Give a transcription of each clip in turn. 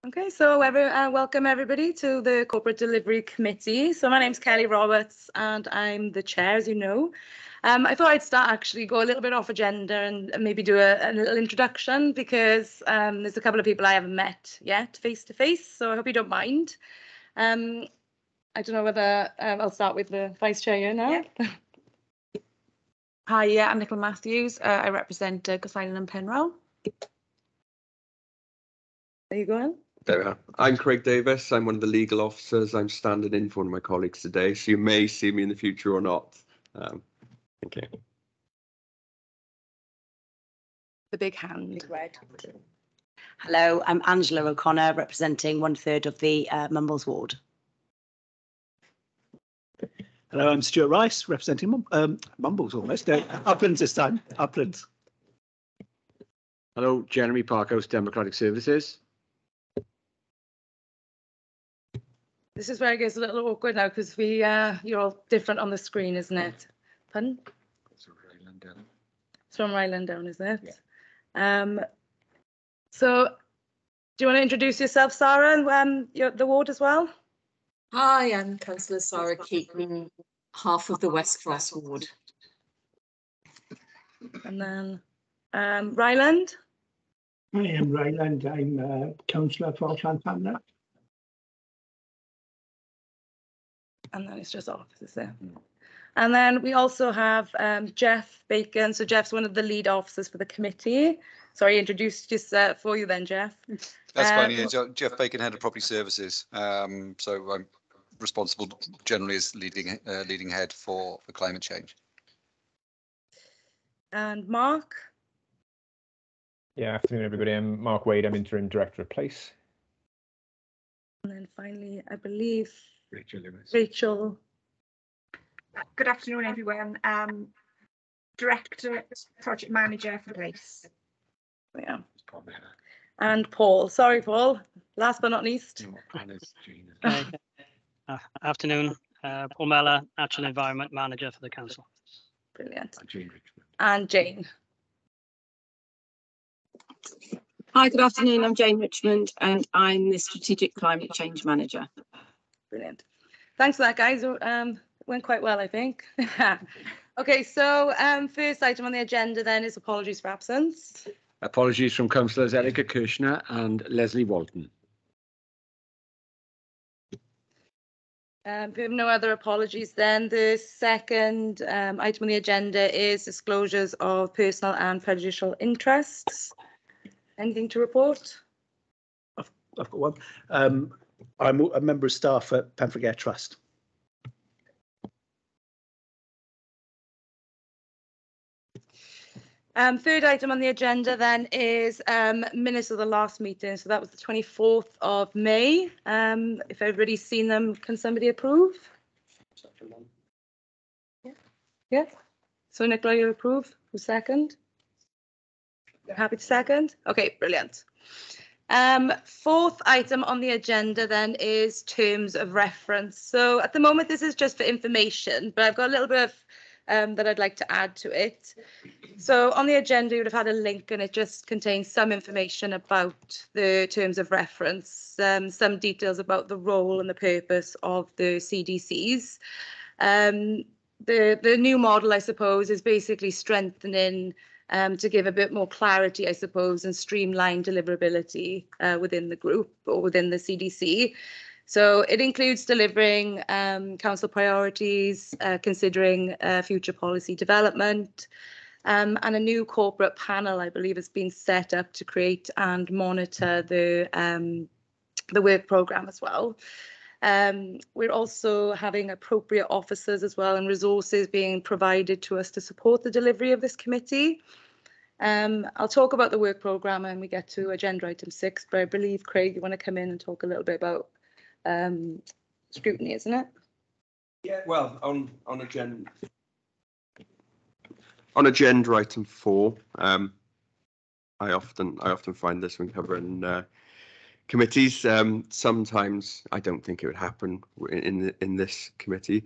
Okay, so welcome everybody to the Corporate Delivery Committee. So my name's Kelly Roberts and I'm the chair, as you know. I thought I'd go a little bit off agenda and maybe do a little introduction because there's a couple of people I haven't met yet face to face, so I hope you don't mind. I don't know whether I'll start with the Vice Chair here now. Yeah. Hi, I'm Nicola Matthews. I represent Gosford and Penrose. There you go. There we are. I'm Craig Davis. I'm one of the legal officers. I'm standing in for one of my colleagues today, so you may see me in the future or not. Thank you. The big hand, red. Hello, I'm Angela O'Connor, representing 1/3 of the Mumbles ward. Hello, I'm Stuart Rice, representing Mumbles almost. Uplands this time, Uplands. Hello, Jeremy Parkhouse, Democratic Services. This is where it gets a little awkward now because you're all different on the screen, isn't it? Pardon? It's from Ryland Down, isn't it? Yeah. So, do you want to introduce yourself, Sarah, and you're the ward as well? Hi, I'm Councillor Sarah Keaton, half of the West Cross ward. And then Ryland? I am Ryland. I'm councillor for Llanfamna. And then it's just officers there. And then we also have Jeff Bacon. So Jeff's one of the lead officers for the committee. Sorry, introduced just for you then, Jeff. That's fine. Yeah, Jeff Bacon, Head of Property Services. So I'm responsible generally as leading head for climate change. And Mark? Yeah, afternoon everybody. I'm Mark Wade. I'm Interim Director of Place. And then finally, I believe Rachel Lewis. Rachel. Good afternoon, everyone. Director, Project Manager for Place. Yeah. And Paul. Sorry, Paul. Last but not least. Afternoon. Paul Mellor, Natural Environment Manager for the Council. Brilliant. And Jane. Hi, good afternoon. I'm Jane Richmond and I'm the Strategic Climate Change Manager. Brilliant. Thanks for that, guys. Went quite well, I think. Okay, so first item on the agenda then is apologies for absence. Apologies from Councillors Erica Kirshner and Leslie Walton. If we have no other apologies, then the second item on the agenda is disclosures of personal and prejudicial interests. Anything to report? I've got one. I'm a member of staff at Pembrokeshire Trust. Third item on the agenda then is minutes of the last meeting. So that was the 24th of May. If everybody's seen them, can somebody approve? Yeah. So Nicola, you approve? Who's second? You're happy to second? Okay, brilliant. Fourth item on the agenda then is terms of reference. So at the moment, this is just for information, but I've got a little bit of that I'd like to add to it. So on the agenda, you would have had a link and it just contains some information about the terms of reference, some details about the role and the purpose of the CDCs. The new model, I suppose, is basically strengthening to give a bit more clarity, I suppose, and streamline deliverability within the group or within the CDC. So it includes delivering council priorities, considering future policy development, and a new corporate panel, I believe, has been set up to create and monitor the work programme as well. We're also having appropriate officers as well and resources being provided to us to support the delivery of this committee. I'll talk about the work programme when we get to agenda item 6, but I believe, Craig, you want to come in and talk a little bit about scrutiny, isn't it? Yeah, well, on agenda item 4, I often find this when covering committees. Sometimes I don't think it would happen in this committee,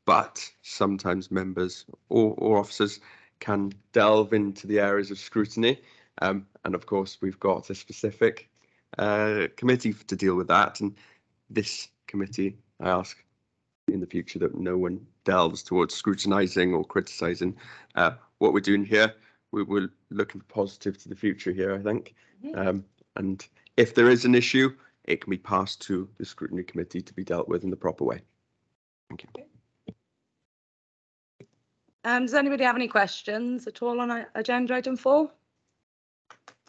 but sometimes members or officers can delve into the areas of scrutiny, and of course we've got a specific committee to deal with that. And this committee, I ask in the future that no one delves towards scrutinising or criticising what we're doing here. We're looking positive to the future here, I think. And if there is an issue, it can be passed to the scrutiny committee to be dealt with in the proper way. Thank you. Does anybody have any questions at all on agenda item 4?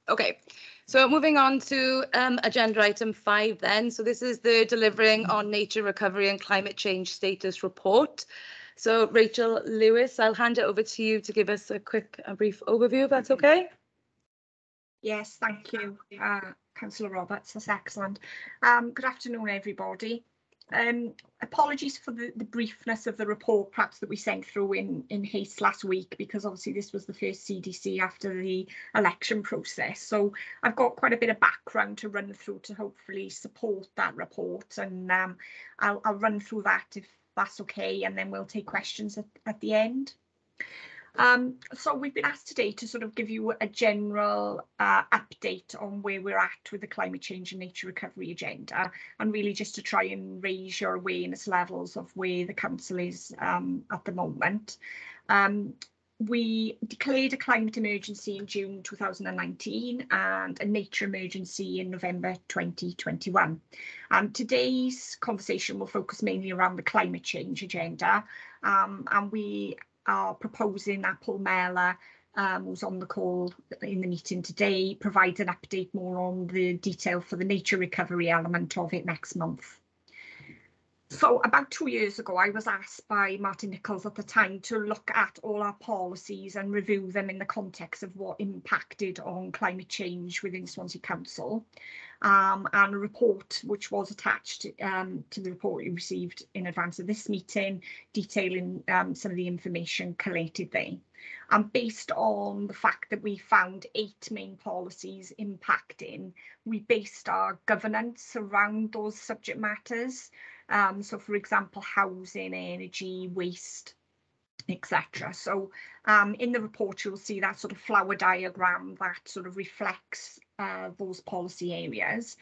Okay, so moving on to agenda item 5 then. So this is the delivering on nature recovery and climate change status report. So Rachel Lewis, I'll hand it over to you to give us a brief overview, if that's okay. Yes, thank you, Councillor Roberts. That's excellent. Good afternoon, everybody. Apologies for the briefness of the report, perhaps, that we sent through in haste last week, because obviously this was the first CDC after the election process. So I've got quite a bit of background to run through to hopefully support that report, and I'll run through that if that's okay, and then we'll take questions at the end. So we've been asked today to sort of give you a general update on where we're at with the climate change and nature recovery agenda, and really just to try and raise your awareness levels of where the council is at the moment. We declared a climate emergency in June 2019 and a nature emergency in November 2021. Today's conversation will focus mainly around the climate change agenda, and we are proposing that Paul Mellor, who's on the call in the meeting today, provides an update more on the detail for the nature recovery element of it next month. So about 2 years ago, I was asked by Martin Nichols at the time to look at all our policies and review them in the context of what impacted on climate change within Swansea Council. And a report which was attached to the report you received in advance of this meeting, detailing some of the information collated there. And based on the fact that we found 8 main policies impacting, we based our governance around those subject matters. So, for example, housing, energy, waste, etc. So in the report, you'll see that sort of flower diagram that sort of reflects those policy areas.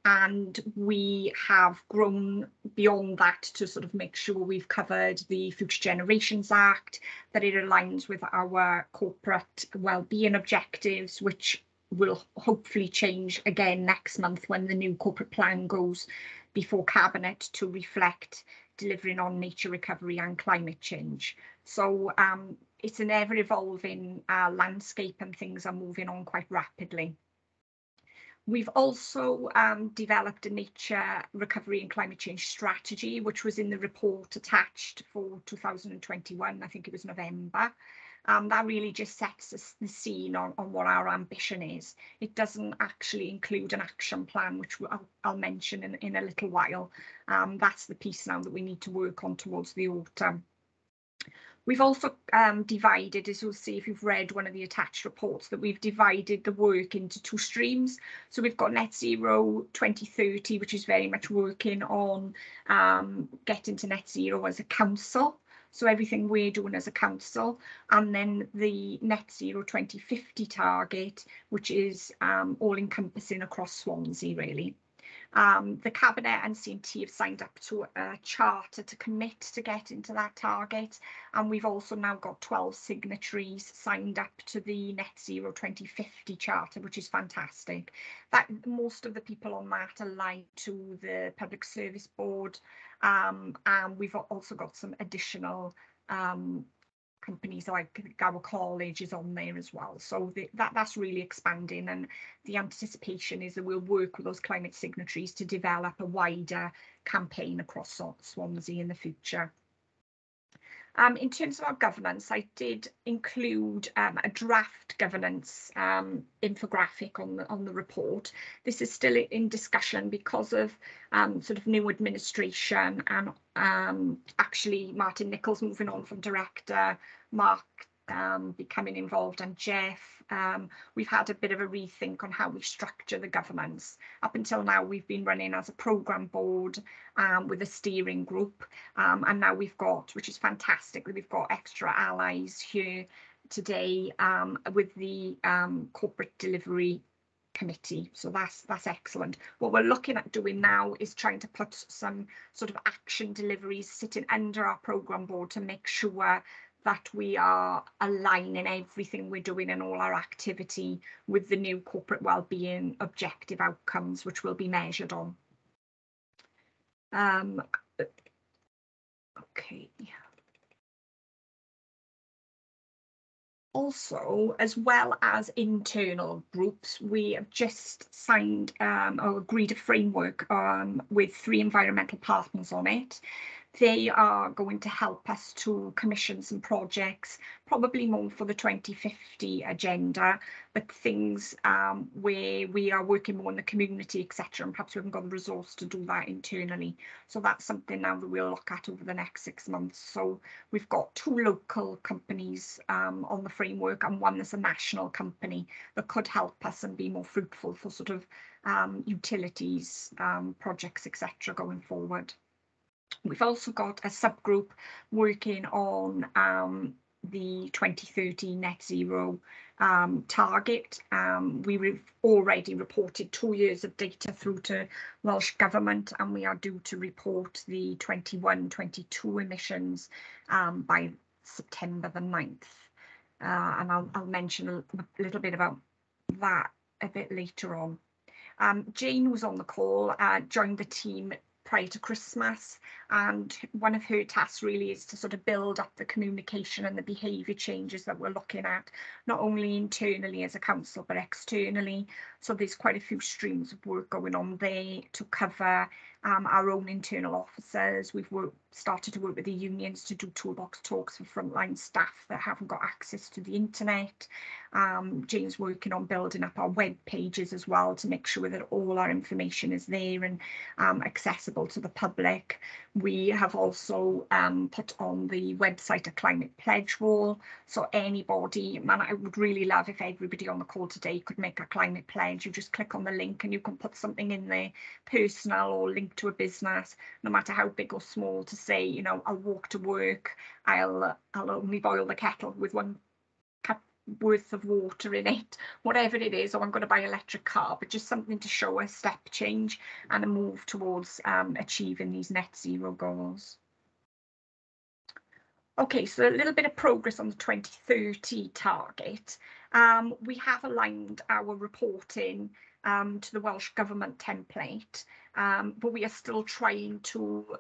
And we have grown beyond that to sort of make sure we've covered the Future Generations Act, that it aligns with our corporate wellbeing objectives, which will hopefully change again next month when the new corporate plan goes before Cabinet to reflect delivering on nature recovery and climate change. So it's an ever-evolving landscape, and things are moving on quite rapidly. We've also developed a nature recovery and climate change strategy, which was in the report attached for 2021, I think it was November. That really just sets the scene on what our ambition is. It doesn't actually include an action plan, which I'll mention in a little while. That's the piece now that we need to work on towards the autumn. We've also divided, as you'll see if you've read one of the attached reports, that we've divided the work into 2 streams. So we've got Net Zero 2030, which is very much working on getting to net zero as a council. So everything we're doing as a council, and then the Net Zero 2050 target, which is all encompassing across Swansea, really. The Cabinet and CMT have signed up to a charter to commit to getting to that target, and we've also now got 12 signatories signed up to the Net Zero 2050 charter, which is fantastic. That most of the people on that align to the Public Service Board, and we've also got some additional companies like our college is on there as well. So that's really expanding, and the anticipation is that we'll work with those climate signatories to develop a wider campaign across Swansea in the future. In terms of our governance, I did include a draft governance infographic on the report. This is still in discussion because of sort of new administration, and actually Martin Nichols moving on from director, Mark becoming involved, and Jeff. We've had a bit of a rethink on how we structure the governance. Up until now, we've been running as a programme board with a steering group, and now we've got, which is fantastic, we've got extra allies here today with the corporate delivery committee. So that's excellent. What we're looking at doing now is trying to put some sort of action deliveries sitting under our programme board to make sure that we are aligning everything we're doing and all our activity with the new corporate wellbeing objective outcomes, which will be measured on. Okay. Also, as well as internal groups, we have just signed or agreed a framework with 3 environmental partners on it. They are going to help us to commission some projects, probably more for the 2050 agenda, but things where we are working more in the community, etc. And perhaps we haven't got the resource to do that internally. So that's something now that we'll look at over the next 6 months. So we've got 2 local companies on the framework and one that's a national company that could help us and be more fruitful for sort of utilities, projects, etc. going forward. We've also got a subgroup working on the 2030 net zero target. We've already reported 2 years of data through to Welsh Government, and we are due to report the 21-22 emissions by September the 9th. And I'll mention a little bit about that a bit later on. Jane was on the call, joined the team prior to Christmas, and one of her tasks really is to sort of build up the communication and the behaviour changes that we're looking at, not only internally as a council but externally. So there's quite a few streams of work going on there to cover our own internal officers. We've started to work with the unions to do toolbox talks for frontline staff that haven't got access to the internet. Jane's working on building up our web pages as well to make sure that all our information is there and accessible to the public. We have also put on the website a climate pledge wall, so anybody, man, I would really love if everybody on the call today could make a climate pledge. You just click on the link and you can put something in there, personal or linked to a business, no matter how big or small, to say, you know, I'll walk to work, I'll only boil the kettle with 1 cup worth of water in it, whatever it is, or I'm going to buy an electric car, but just something to show a step change and a move towards achieving these net zero goals. Okay, so a little bit of progress on the 2030 target. We have aligned our reporting to the Welsh Government template, but we are still trying to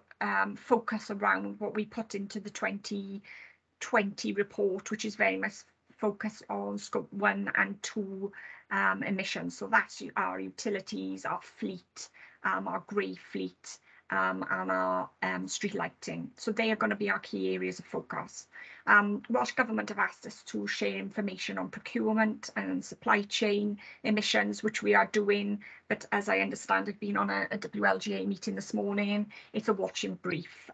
focus around what we put into the 2020 report, which is very much focused on scope 1 and 2 emissions. So that's our utilities, our fleet, our grey fleet, and our street lighting. So they are going to be our key areas of focus. Welsh Government have asked us to share information on procurement and supply chain emissions, which we are doing, but as I understand, I've been on a WLGA meeting this morning. It's a watching brief.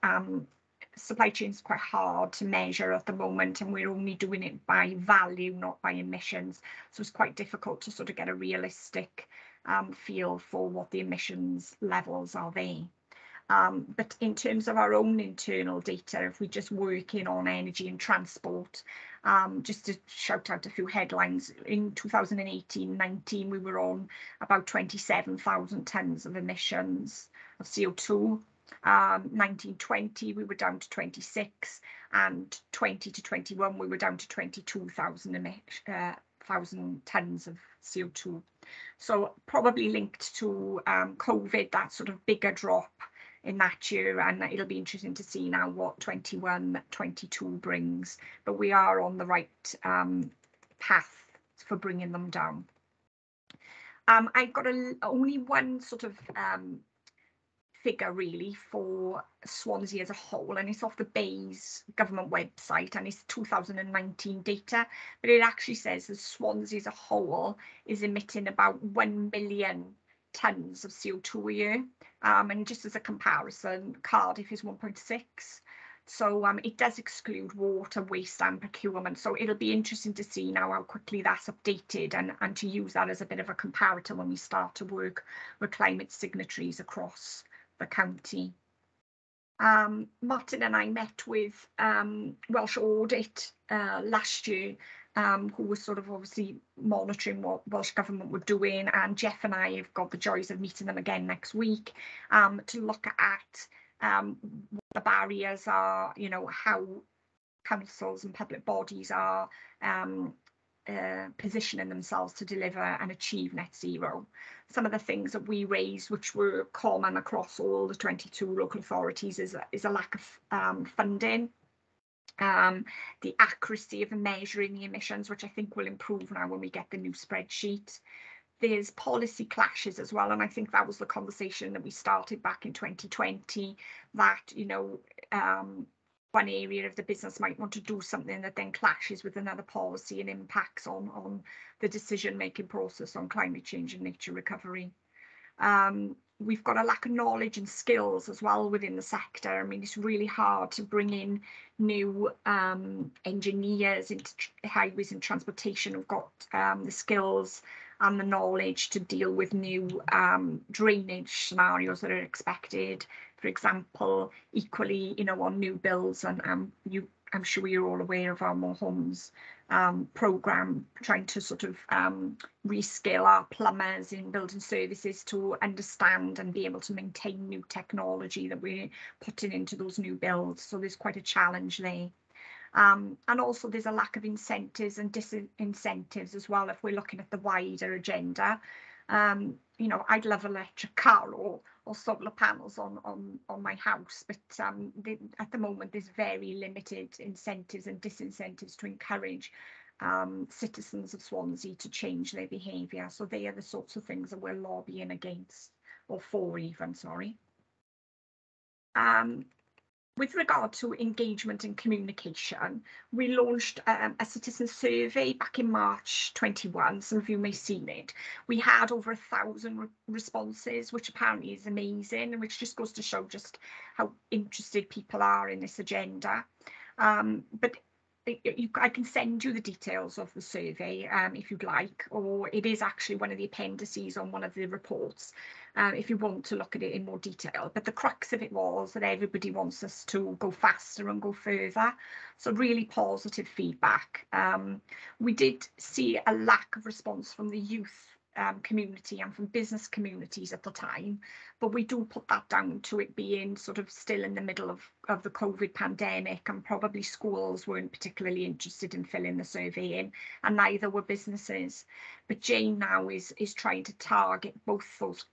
Supply chain is quite hard to measure at the moment, and we're only doing it by value, not by emissions. So it's quite difficult to sort of get a realistic feel for what the emissions levels are there. But in terms of our own internal data, if we're just working on energy and transport, just to shout out a few headlines, in 2018-19 we were on about 27,000 tonnes of emissions of CO2. 19-20 we were down to 26, and 20 to 21 we were down to 22,000 tonnes of CO2. So probably linked to COVID, that sort of bigger drop in that year, and it'll be interesting to see now what 21-22 brings, but we are on the right path for bringing them down. I've got only one sort of figure really for Swansea as a whole, and it's off the Bayes government website, and it's 2019 data, but it actually says that Swansea as a whole is emitting about 1 million tonnes of CO2 a year, and just as a comparison, Cardiff is 1.6. So it does exclude water, waste and procurement. So it'll be interesting to see now how quickly that's updated, and to use that as a bit of a comparator when we start to work with climate signatories across the county. Martin and I met with Welsh Audit last year who was sort of obviously monitoring what Welsh Government were doing, and Jeff and I have got the joys of meeting them again next week to look at what the barriers are, you know, how councils and public bodies are positioning themselves to deliver and achieve net zero. Some of the things that we raised, which were common across all the 22 local authorities, is a lack of funding. The accuracy of measuring the emissions, which I think will improve now when we get the new spreadsheet. There's policy clashes as well, and I think that was the conversation that we started back in 2020, that, you know, one area of the business might want to do something that then clashes with another policy and impacts on the decision-making process on climate change and nature recovery. We've got a lack of knowledge and skills as well within the sector. I mean, it's really hard to bring in new engineers into highways and transportation who've got the skills and the knowledge to deal with new drainage scenarios that are expected. For example, equally, you know, on new builds, and I'm sure you're all aware of our More Homes programme, trying to sort of reskill our plumbers in building services to understand and be able to maintain new technology that we're putting into those new builds. So there's quite a challenge there. And also there's a lack of incentives and disincentives as well if we're looking at the wider agenda. You know, I'd love an electric car or solar panels on my house, but at the moment there's very limited incentives and disincentives to encourage citizens of Swansea to change their behaviour. So they are the sorts of things that we're lobbying against, or for even, sorry. With regard to engagement and communication, we launched a citizen survey back in March 21. Some of you may have seen it. We had over 1,000 responses, which apparently is amazing, and which just goes to show just how interested people are in this agenda. But I can send you the details of the survey if you'd like, or it is actually one of the appendices on one of the reports if you want to look at it in more detail. But the crux of it was that everybody wants us to go faster and go further. So really positive feedback. We did see a lack of response from the youth community and from business communities at the time, but we do put that down to it being sort of still in the middle of the COVID pandemic, and probably schools weren't particularly interested in filling the survey in, and neither were businesses. But Jane now is trying to target both those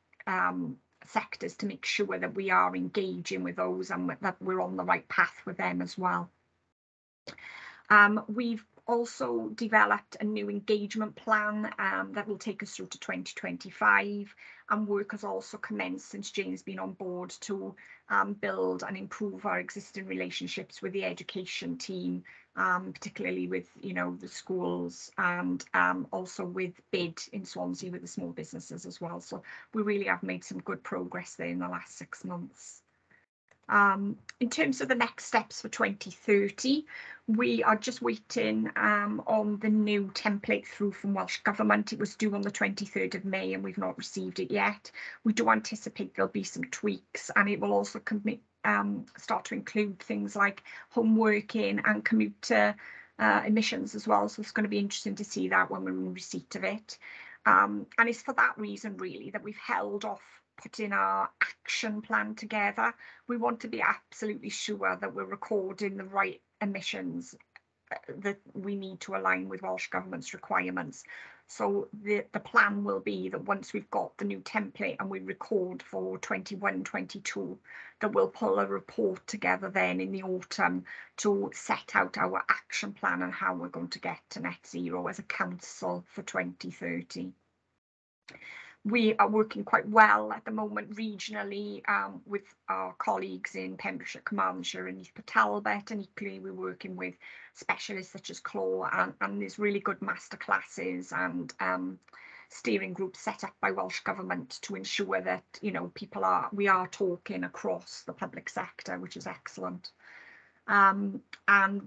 sectors to make sure that we are engaging with those and that we're on the right path with them as well. We've also developed a new engagement plan that will take us through to 2025, and work has also commenced since Jane's been on board to build and improve our existing relationships with the education team, particularly with, you know, the schools, and also with BID in Swansea with the small businesses as well. So we really have made some good progress there in the last 6 months. In terms of the next steps for 2030, we are just waiting on the new template through from Welsh Government. It was due on the 23rd of May and we've not received it yet. We do anticipate there'll be some tweaks, and it will also start to include things like home working and commuter emissions as well. So it's going to be interesting to see that when we're in receipt of it. And it's for that reason really that we've held off putting our action plan together. We want to be absolutely sure that we're recording the right emissions that we need to align with Welsh Government's requirements. So the plan will be that once we've got the new template and we record for 21-22, that we'll pull a report together then in the autumn to set out our action plan and how we're going to get to net zero as a council for 2030. We are working quite well at the moment regionally with our colleagues in Pembrokeshire, Carmarthenshire and East Talbot, and equally we're working with specialists such as CLAW, and there's really good masterclasses and steering groups set up by Welsh Government to ensure that, you know, we are talking across the public sector, which is excellent. And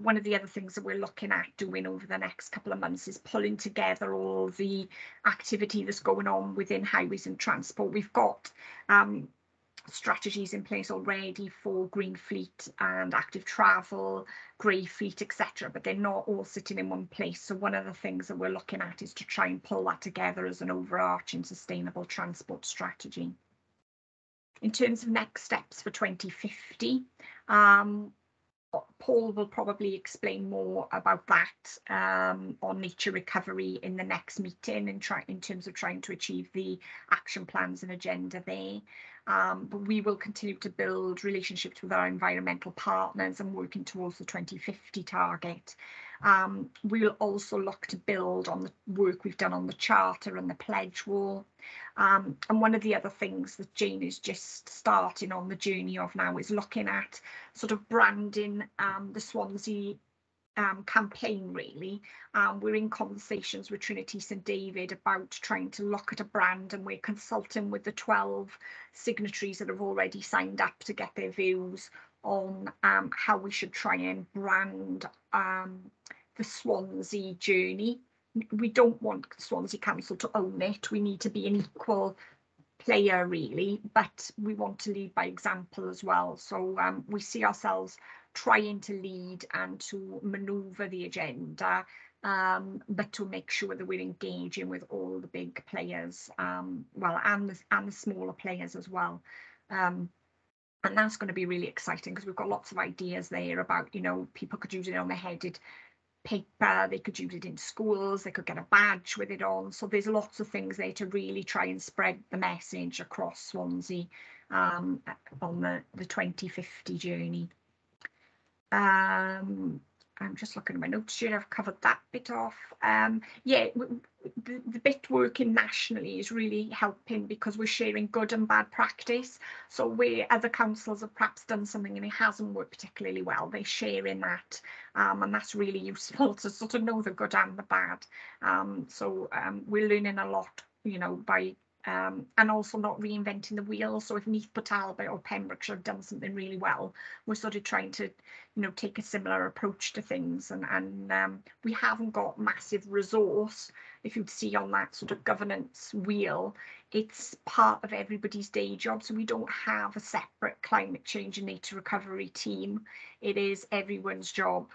one of the other things that we're looking at doing over the next couple of months is pulling together all the activity that's going on within highways and transport. We've got strategies in place already for green fleet and active travel, grey fleet, etc., but they're not all sitting in one place. So one of the things that we're looking at is to try and pull that together as an overarching sustainable transport strategy. In terms of next steps for 2050, Paul will probably explain more about that on nature recovery in the next meeting in terms of trying to achieve the action plans and agenda there. But we will continue to build relationships with our environmental partners and working towards the 2050 target. We'll also look to build on the work we've done on the charter and the pledge wall. And one of the other things that Jane is just starting on the journey of now is looking at sort of branding the Swansea campaign, really. We're in conversations with Trinity St David about trying to look at a brand, and we're consulting with the 12 signatories that have already signed up to get their views on how we should try and brand the Swansea journey. We don't want Swansea Council to own it. We need to be an equal player, really, but we want to lead by example as well. So we see ourselves trying to lead and to manoeuvre the agenda, but to make sure that we're engaging with all the big players, well, and the smaller players as well. And that's going to be really exciting because we've got lots of ideas there about, you know, people could use it on their headed paper, they could use it in schools, they could get a badge with it on. So there's lots of things there to really try and spread the message across Swansea on the 2050 journey. I'm just looking at my notes here. I've covered that bit off. Yeah, the bit working nationally is really helping because we're sharing good and bad practice. So where other councils have perhaps done something and it hasn't worked particularly well, they're sharing that, and that's really useful to sort of know the good and the bad. So we're learning a lot, you know, by and also not reinventing the wheel. So if Neath, Port Talbot or Pembrokeshire have done something really well, we're sort of trying to, you know, take a similar approach to things. And we haven't got massive resource. If you'd see on that sort of governance wheel, it's part of everybody's day job. So we don't have a separate climate change and nature recovery team. It is everyone's job.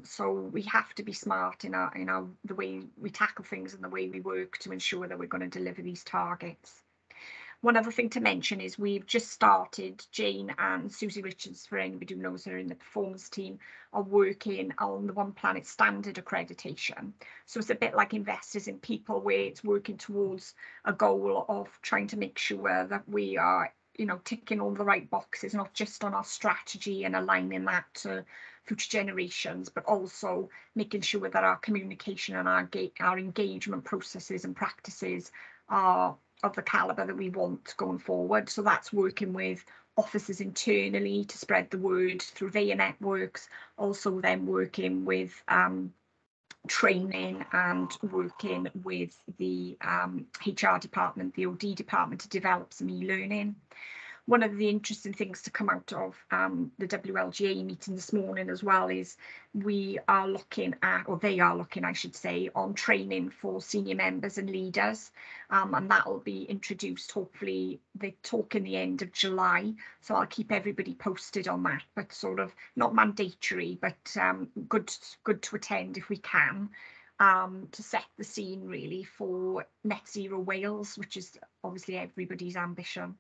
So we have to be smart in the way we tackle things and the way we work to ensure that we're going to deliver these targets. One other thing to mention is we've just started, Jane and Susie Richards, for anybody who knows her in the performance team, are working on the One Planet Standard accreditation. So it's a bit like Investors in People, where it's working towards a goal of trying to make sure that we are, you know, ticking all the right boxes, not just on our strategy and aligning that to future generations, but also making sure that our communication and our engagement processes and practices are of the calibre that we want going forward. So that's working with officers internally to spread the word through their networks, also then working with training and working with the HR department, the OD department, to develop some e-learning. One of the interesting things to come out of the WLGA meeting this morning as well is we are looking at, or they are looking, I should say, on training for senior members and leaders, and that will be introduced, hopefully, they talk in the end of July, so I'll keep everybody posted on that, but sort of not mandatory, but good to attend if we can. To set the scene really for Net Zero Wales, which is obviously everybody's ambition.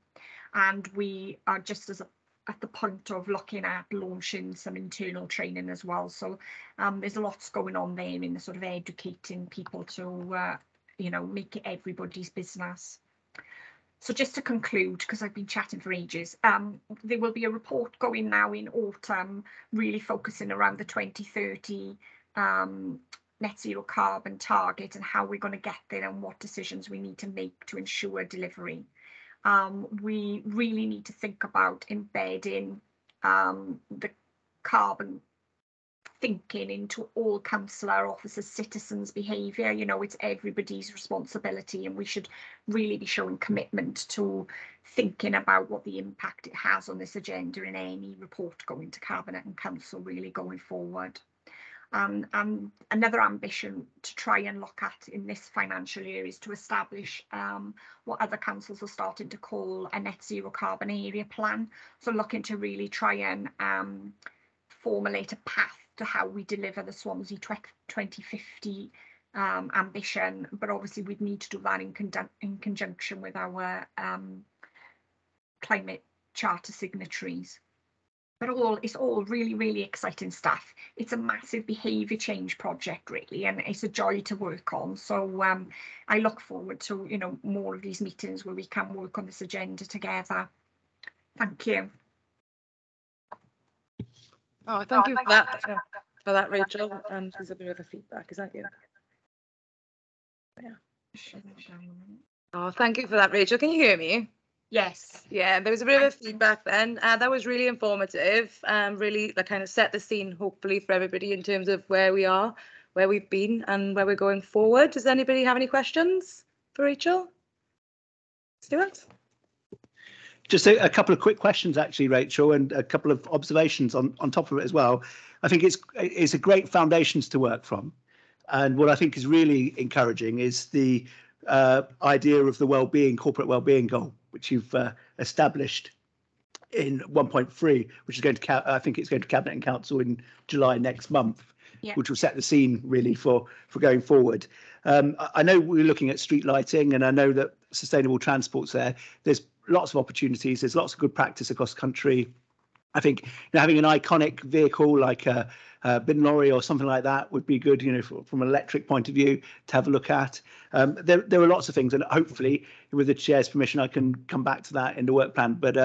And we are just at the point of looking at launching some internal training as well. So there's lots going on there in the sort of educating people to, you know, make it everybody's business. So just to conclude, because I've been chatting for ages, there will be a report going now in autumn, really focusing around the 2030 net zero carbon target and how we're going to get there and what decisions we need to make to ensure delivery. We really need to think about embedding the carbon thinking into all councillor officers, citizens' behaviour. You know, it's everybody's responsibility, and we should really be showing commitment to thinking about what the impact it has on this agenda in any report going to Cabinet and Council really going forward. And another ambition to try and look at in this financial year is to establish what other councils are starting to call a net zero carbon area plan. So looking to really try and formulate a path to how we deliver the Swansea 2050 ambition, but obviously we'd need to do that in conjunction with our climate charter signatories. But it's all really, really exciting stuff. It's a massive behaviour change project, really, and it's a joy to work on. So I look forward to, you know, more of these meetings where we can work on this agenda together. Thank you. Oh, thank you for that, Rachel. And there's a bit of feedback. Is that you? Yeah. Oh, thank you for that, Rachel. Can you hear me? Yes. Yeah, there was a bit of feedback then. That was really informative. Really, that kind of set the scene, hopefully, for everybody in terms of where we are, where we've been, and where we're going forward. Does anybody have any questions for Rachel? Stuart? Just a couple of quick questions, actually, Rachel, and a couple of observations on top of it as well. I think it's a great foundations to work from. And what I think is really encouraging is the idea of the well-being, corporate well-being goal, which you've established in 1.3, which is going to, I think it's going to Cabinet and Council in July next month, which will set the scene really for going forward. I know we're looking at street lighting, and I know that sustainable transport's there. There's lots of opportunities. There's lots of good practice across the country. I think having an iconic vehicle like a bin lorry or something like that would be good, you know, from an electric point of view to have a look at. There are lots of things, and hopefully, with the chair's permission, I can come back to that in the work plan. But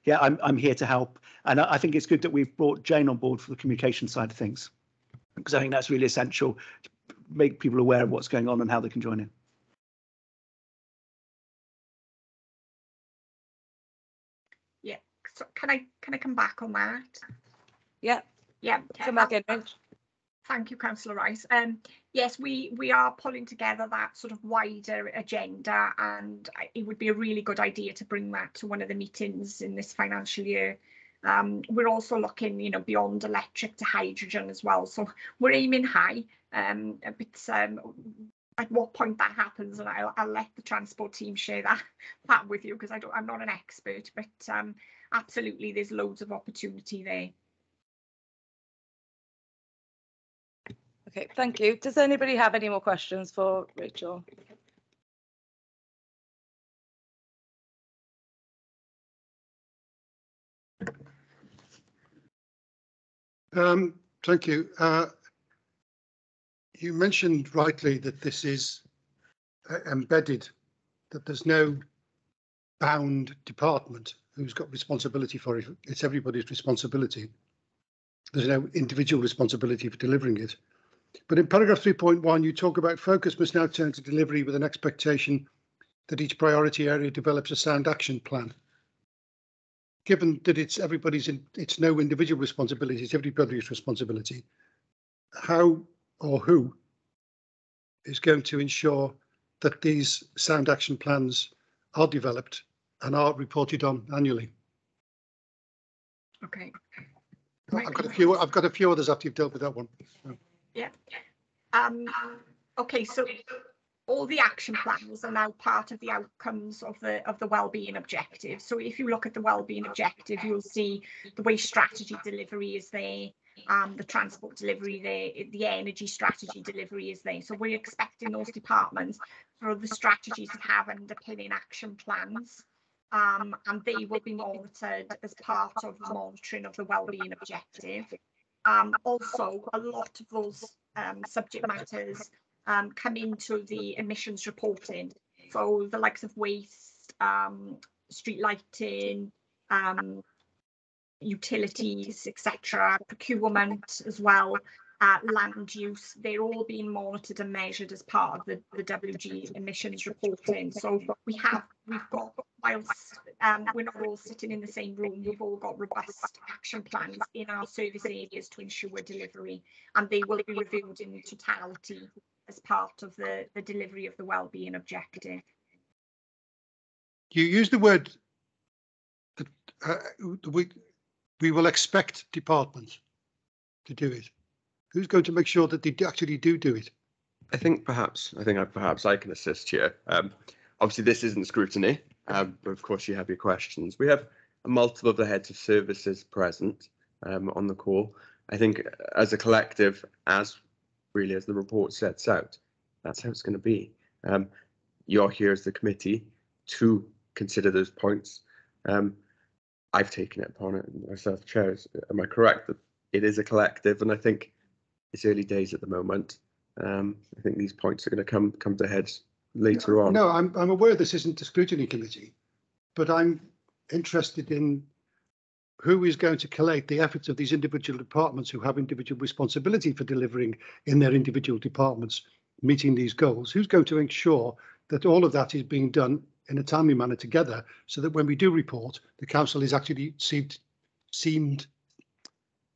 yeah, I'm here to help, and I think it's good that we've brought Jane on board for the communication side of things, because I think that's really essential to make people aware of what's going on and how they can join in. Yeah. So can I come back on that? Yeah. Yeah. Come back in, Rach. Thank you, Councillor Rice. Yes, we are pulling together that sort of wider agenda, and it would be a really good idea to bring that to one of the meetings in this financial year. We're also looking, you know, beyond electric to hydrogen as well. So we're aiming high, but at what point that happens, and I'll let the transport team share that with you, because I'm not an expert, but absolutely there's loads of opportunity there. Okay, thank you. Does anybody have any more questions for Rachel? Thank you. You mentioned rightly that this is embedded, that there's no bound department who's got responsibility for it. It's everybody's responsibility. There's no individual responsibility for delivering it. But in paragraph 3.1, you talk about focus must now turn to delivery with an expectation that each priority area develops a sound action plan. Given that it's no individual responsibility, it's everybody's responsibility. How or who is going to ensure that these sound action plans are developed and are reported on annually? Okay. I've got a few others after you've dealt with that one. So. Yeah. Okay, so all the action plans are now part of the outcomes of the wellbeing objective. So if you look at the wellbeing objective, you'll see the waste strategy delivery is there, the transport delivery there, the energy strategy delivery is there. So we're expecting those departments for the strategies to have underpinning action plans, and they will be monitored as part of the monitoring of the wellbeing objective. Also, a lot of those subject matters come into the emissions reporting. So the likes of waste, street lighting, utilities, etc., procurement as well, land use, they're all being monitored and measured as part of the WG emissions reporting. So we've got, whilst we're not all sitting in the same room, we've all got robust action plans in our service areas to ensure delivery, and they will be reviewed in totality as part of the delivery of the wellbeing objective. You use the word that we will expect departments to do it. Who's going to make sure that they actually do it? I think perhaps I can assist here. Obviously, this isn't scrutiny, but of course you have your questions. We have multiple of the heads of services present on the call. I think as a collective, as the report sets out, that's how it's going to be. You're here as the committee to consider those points. I've taken it upon it myself, chairs. Am I correct that it is a collective? And I think it's early days at the moment. I think these points are going to come to heads later on. No, I'm aware this isn't a scrutiny committee, but I'm interested in who is going to collate the efforts of these individual departments who have individual responsibility for delivering in their individual departments, meeting these goals. Who's going to ensure that all of that is being done in a timely manner together, so that when we do report, the council is actually seen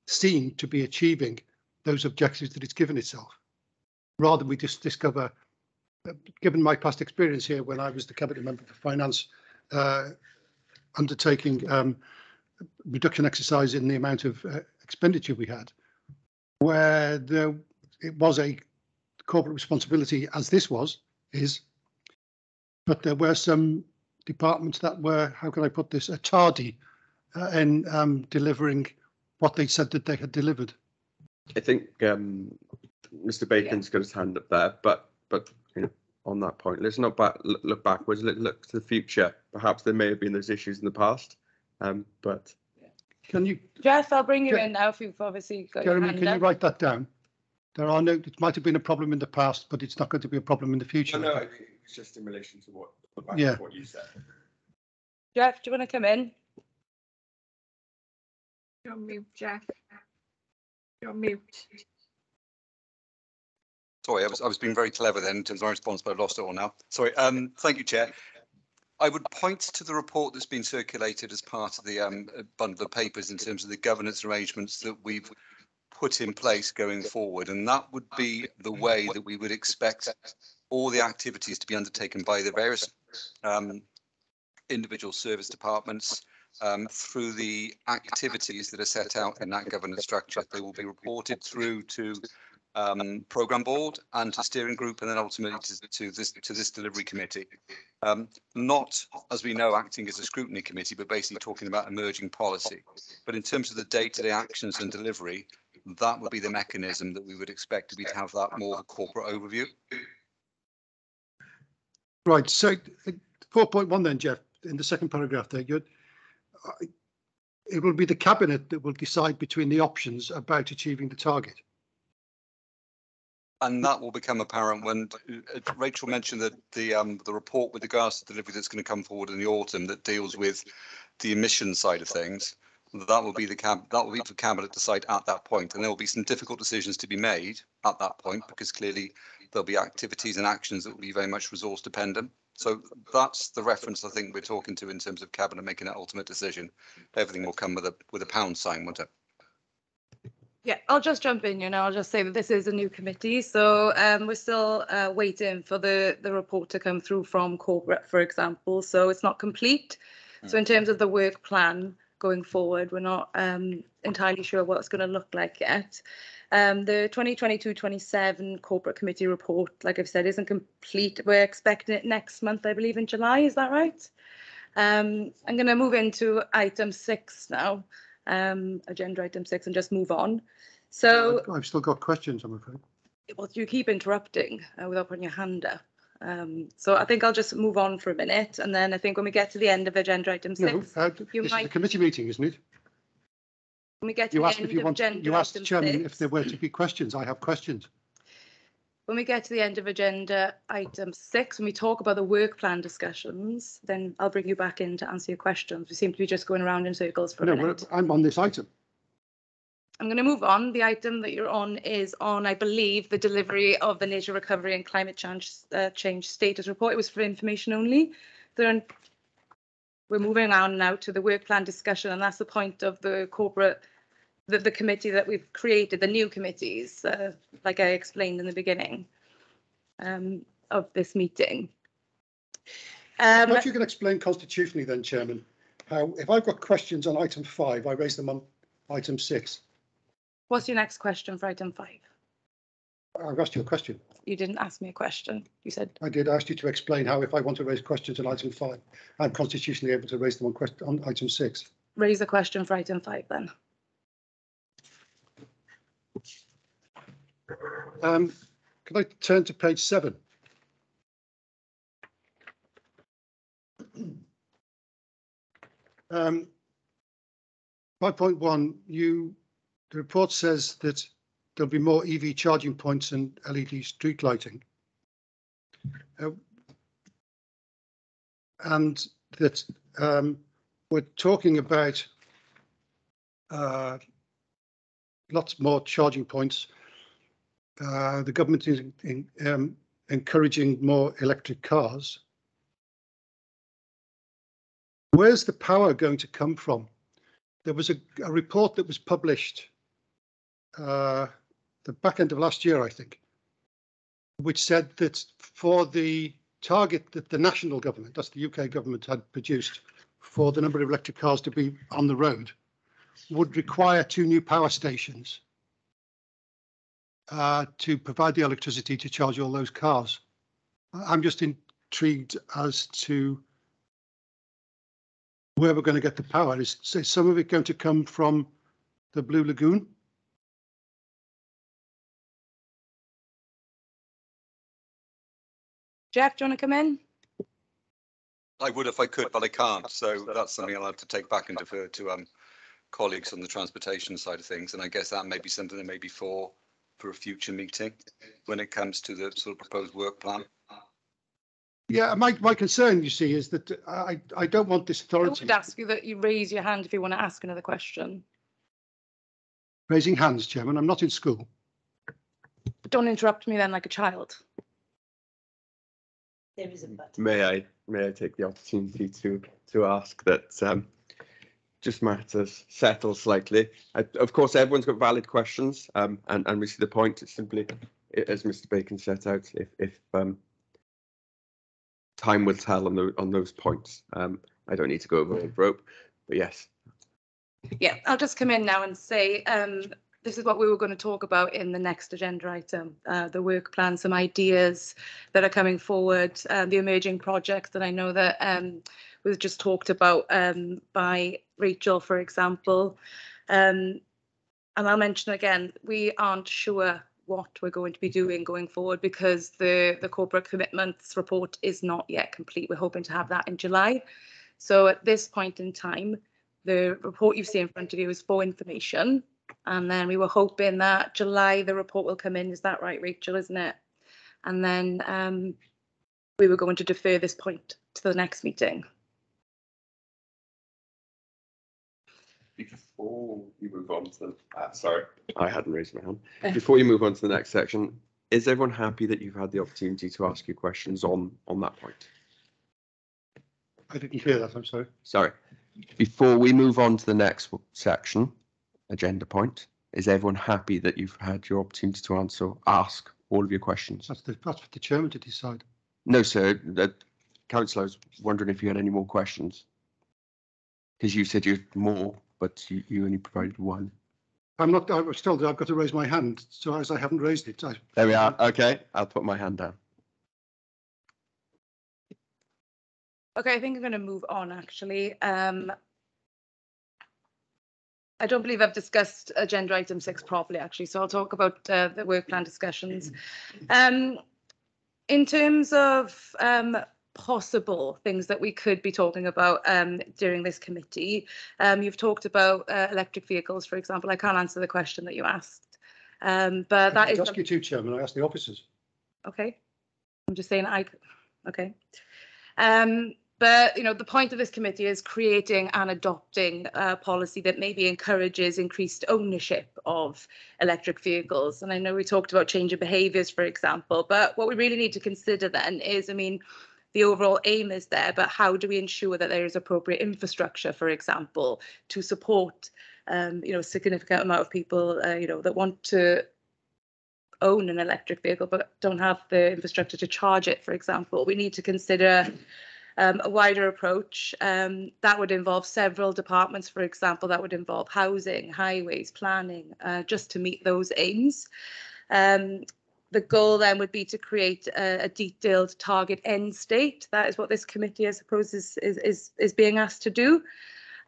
to be achieving those objectives that it's given itself, rather than we just discover, given my past experience here when I was the cabinet member for finance, undertaking reduction exercise in the amount of expenditure we had, where it was a corporate responsibility, as this is, but there were some departments that were, how can I put this, tardy in delivering what they said that they had delivered. I think Mr. Bacon's got his hand up there, but you know, on that point, let's not look backwards. Let's look to the future. Perhaps there may have been those issues in the past, but can you, Jeff? I'll bring you in now if you've obviously got Jeremy, your hand can up. you write that down? It might have been a problem in the past, but it's not going to be a problem in the future. No, I think it's just in relation to what you said. Jeff, do you want to come in? You're on mute, Jeff. You're on mute. Sorry, I was being very clever then in terms of my response, but I've lost it all now. Sorry. Thank you, Chair. I would point to the report that's been circulated as part of the bundle of papers in terms of the governance arrangements that we've put in place going forward, and that would be the way that we would expect all the activities to be undertaken by the various individual service departments through the activities that are set out in that governance structure. They will be reported through to programme board and to steering group, and then ultimately to this delivery committee. Not, as we know, acting as a scrutiny committee, but basically talking about emerging policy. But in terms of the day-to-day actions and delivery, that would be the mechanism that we would expect to be to have that more corporate overview. Right. So 4.1 then, Jeff, in the second paragraph there, it will be the cabinet that will decide between the options about achieving the target. And that will become apparent when Rachel mentioned that the report with regards to delivery that's going to come forward in the autumn that deals with the emission side of things. That will be for cabinet to decide at that point, and there will be some difficult decisions to be made at that point, because clearly there'll be activities and actions that will be very much resource dependent. So that's the reference I think we're talking to in terms of cabinet making that ultimate decision. Everything will come with a pound sign, won't it? Yeah, I'll just jump in. I'll just say that this is a new committee, so we're still waiting for the report to come through from corporate, for example. So it's not complete. So in terms of the work plan going forward, we're not entirely sure what it's going to look like yet. The 2022-27 corporate committee report, like I've said, isn't complete. We're expecting it next month, I believe, in July. Is that right? I'm going to move into item 6 now. Agenda item 6, and just move on. So I've still got questions, I'm afraid. Well, you keep interrupting without putting your hand up. So I think I'll just move on for a minute, and then I think when we get to the end of agenda item 6, this is a committee meeting, isn't it? When we get to the end of agenda you asked the chairman 6, if there were to be questions. I have questions. When we get to the end of agenda item 6, when we talk about the work plan discussions, then I'll bring you back in to answer your questions. We seem to be just going around in circles for a minute. I'm on this item. I'm going to move on. The item that you're on is on, I believe, the delivery of the Nature Recovery and Climate Change Status Report. It was for information only. We're moving on now to the work plan discussion, and that's the point of the corporate, the committee that we've created, the new committees, like I explained in the beginning of this meeting. Perhaps you can explain constitutionally then, Chairman, how if I've got questions on item 5, I raise them on item 6. What's your next question for item 5? I've asked you a question. You didn't ask me a question. You said I did ask you to explain how, if I want to raise questions on item 5, I'm constitutionally able to raise them on item 6. raise a question for item 5 then. Can I turn to page 7? Um, 5.1, the report says that there'll be more EV charging points and LED street lighting. And that we're talking about lots more charging points. The government is encouraging more electric cars. Where's the power going to come from? There was a report that was published the back end of last year, I think, which said that for the target that the national government, that's the UK government, had produced for the number of electric cars to be on the road, would require 2 new power stations to provide the electricity to charge all those cars. I'm just intrigued as to where we're going to get the power. Is some of it going to come from the Blue Lagoon? Jeff, do you want to come in? I would if I could, but I can't. So that's something I'll have to take back and defer to colleagues on the transportation side of things. And I guess that may be something that may be for a future meeting when it comes to the sort of proposed work plan. Yeah, my concern, you see, is that I don't want this authority. I would ask you that you raise your hand if you want to ask another question. Raising hands, Chairman. I'm not in school. But don't interrupt me then like a child. There is a button. May I take the opportunity to ask that just matters settle slightly. Of course, everyone's got valid questions, and we see the point. It's simply, as Mr. Bacon set out, if time will tell on those points. I don't need to go over the rope, but yes. Yeah, I'll just come in now and say this is what we were going to talk about in the next agenda item, the work plan, some ideas that are coming forward, the emerging projects that I know that was just talked about by Rachel, for example. And I'll mention again, we aren't sure what we're going to be doing going forward because the corporate commitments report is not yet complete. We're hoping to have that in July. So at this point in time, the report you see in front of you is for information. And then we were hoping that July the report will come in. Is that right, Rachel, isn't it? And then we were going to defer this point to the next meeting. Before you move on to sorry, I hadn't raised my hand. Before you move on to the next section, is everyone happy that you've had the opportunity to ask your questions on that point? I didn't hear that, I'm sorry. Sorry. Before we move on to the next section, agenda point, is everyone happy that you've had your opportunity to ask all of your questions? That's for the chairman to decide. No, sir. The councillor, I was wondering if you had any more questions. Because you said you had more, but you only provided one. I've got to raise my hand, so as I haven't raised it. There we are. Okay, I'll put my hand down. Okay, I think I'm going to move on, actually. I don't believe I've discussed agenda item 6 properly, actually, so I'll talk about the work plan discussions. In terms of possible things that we could be talking about during this committee, you've talked about electric vehicles, for example. I can't answer the question that you asked, but that is... I ask you too, Chairman. I asked the officers. Okay, I'm just saying okay. But, you know, the point of this committee is creating and adopting a policy that maybe encourages increased ownership of electric vehicles. And I know we talked about change of behaviours, for example, but what we really need to consider then is, I mean, the overall aim is there, but how do we ensure that there is appropriate infrastructure, for example, to support, you know, a significant amount of people, you know, that want to own an electric vehicle but don't have the infrastructure to charge it, for example. We need to consider a wider approach that would involve several departments, for example, that would involve housing, highways, planning, just to meet those aims. the goal then would be to create a detailed target end state. That is what this committee, I suppose, is being asked to do.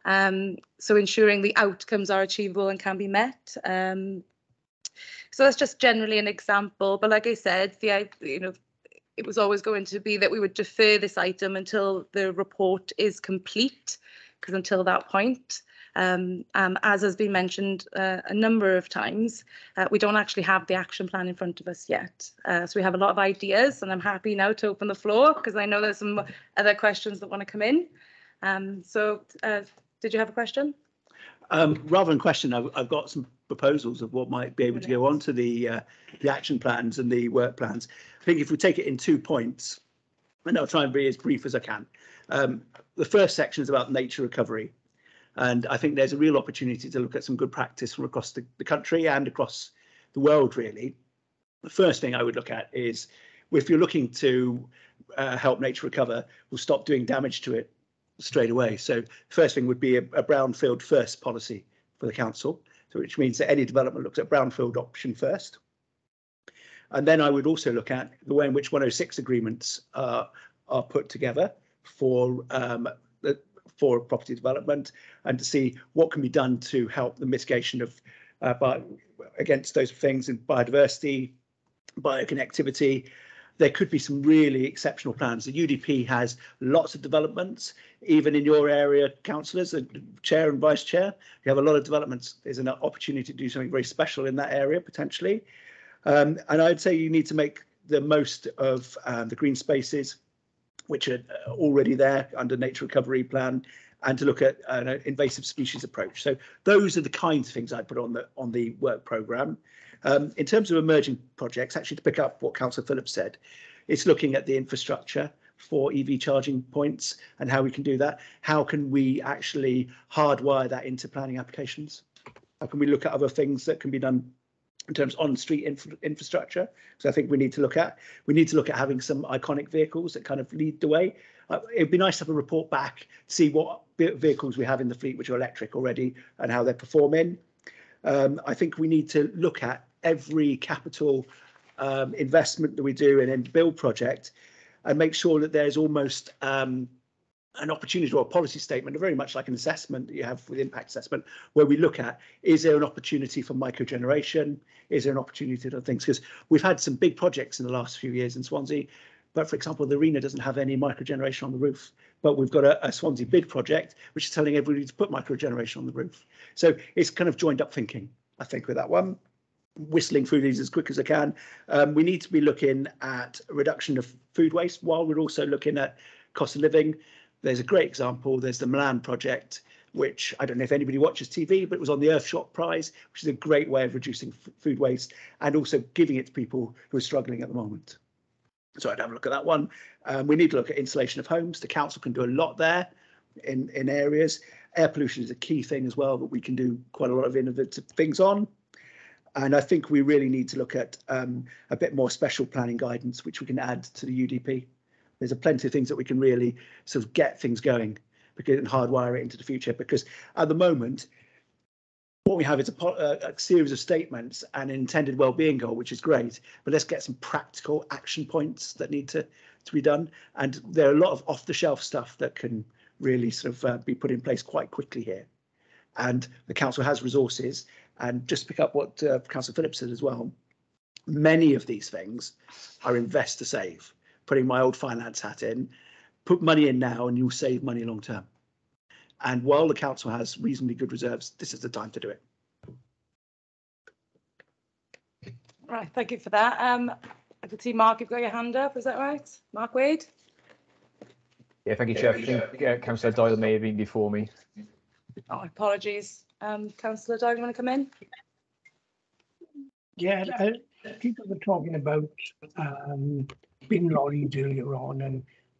So ensuring the outcomes are achievable and can be met. So that's just generally an example. But like I said, it was always going to be that we would defer this item until the report is complete, because until that point, as has been mentioned a number of times, we don't actually have the action plan in front of us yet. So we have a lot of ideas, and I'm happy now to open the floor because I know there's some other questions that want to come in. Did you have a question? Rather than question, I've got some proposals of what might be able to go on to the action plans and the work plans. I think if we take it in 2 points, and I'll try and be as brief as I can. The first section is about nature recovery. And I think there's a real opportunity to look at some good practice from across the country and across the world, really. The first thing I would look at is, if you're looking to help nature recover, we'll stop doing damage to it straight away. So the first thing would be a brownfield first policy for the council, so which means that any development looks at brownfield option first. And then I would also look at the way in which 106 agreements are put together for property development, and to see what can be done to help the mitigation of against those things in biodiversity, bioconnectivity. There could be some really exceptional plans. The UDP has lots of developments, even in your area, councillors, chair and vice chair. You have a lot of developments. There's an opportunity to do something very special in that area, potentially. And I'd say you need to make the most of the green spaces, which are already there under nature recovery plan, and to look at an invasive species approach. So those are the kinds of things I'd put on the work programme. In terms of emerging projects, actually, to pick up what Councillor Phillips said, it's looking at the infrastructure for EV charging points and how we can do that. How can we actually hardwire that into planning applications? How can we look at other things that can be done in terms of on-street infrastructure? So I think we need to look at having some iconic vehicles that kind of lead the way. It'd be nice to have a report back, see what vehicles we have in the fleet which are electric already and how they're performing. I think we need to look at every capital investment that we do in a build project and make sure that there's almost an opportunity or a policy statement, very much like an assessment that you have with impact assessment, where we look at, is there an opportunity for microgeneration? Is there an opportunity to things? Because we've had some big projects in the last few years in Swansea, but for example, the arena doesn't have any microgeneration on the roof, but we've got a Swansea bid project, which is telling everybody to put microgeneration on the roof. So it's kind of joined up thinking, I think, with that one. Whistling through these as quick as I can. We need to be looking at a reduction of food waste while we're also looking at cost of living. There's a great example. There's the Milan project, which I don't know if anybody watches TV, but it was on the Earthshot Prize, which is a great way of reducing food waste and also giving it to people who are struggling at the moment. So I'd have a look at that one. We need to look at insulation of homes. The council can do a lot there in areas. Air pollution is a key thing as well, but we can do quite a lot of innovative things on. And I think we really need to look at a bit more special planning guidance, which we can add to the UDP. There's plenty of things that we can really sort of get things going and hardwire it into the future, because at the moment, what we have is a series of statements and an intended well-being goal, which is great, but let's get some practical action points that need to be done. And there are a lot of off-the-shelf stuff that can really sort of be put in place quite quickly here. And the council has resources. And just to pick up what Councillor Phillips said as well, many of these things are invest to save. Putting my old finance hat in, put money in now and you'll save money long term. And while the council has reasonably good reserves, this is the time to do it. Right, thank you for that. I can see Mark, you've got your hand up, is that right? Mark Wade? Yeah, thank you, Chair. I think Councillor Doyle may have been before me. Oh, apologies. Councillor Doyle, you want to come in? Yeah, people were talking about bin lorries earlier on,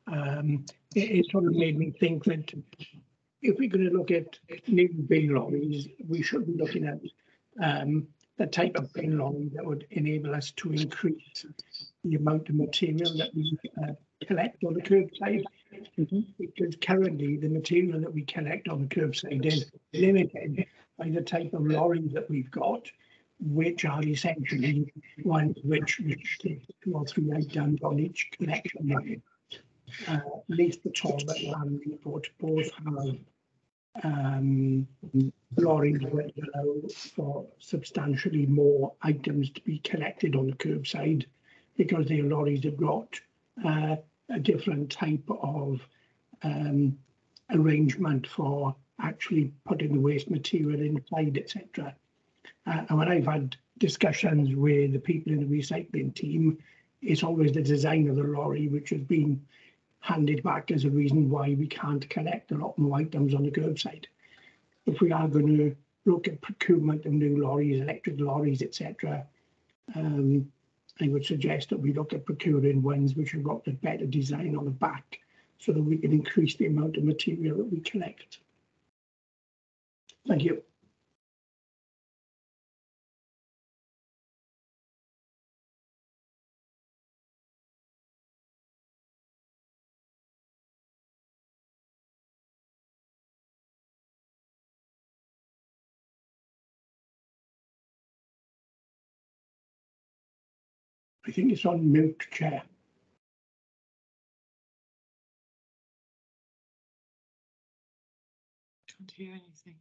and it sort of made me think that if we're going to look at new bin lorries, we should be looking at the type of bin lorry that would enable us to increase the amount of material that we collect on the curbside. Because currently the material that we collect on the curbside is limited by the type of lorries that we've got. which are essentially ones which take 2 or 3 items on each collection. Least the Talbot Land Report both have lorries that allow for substantially more items to be collected on the curbside, because their lorries have got a different type of arrangement for actually putting the waste material inside, etc. And when I've had discussions with the people in the recycling team, it's always the design of the lorry which has been handed back as a reason why we can't collect a lot more items on the curbside. If we are going to look at procurement of new lorries, electric lorries, etc., I would suggest that we look at procuring ones which have got a better design on the back, so that we can increase the amount of material that we collect. Thank you. I think it's on mute, Chair. Can't hear anything.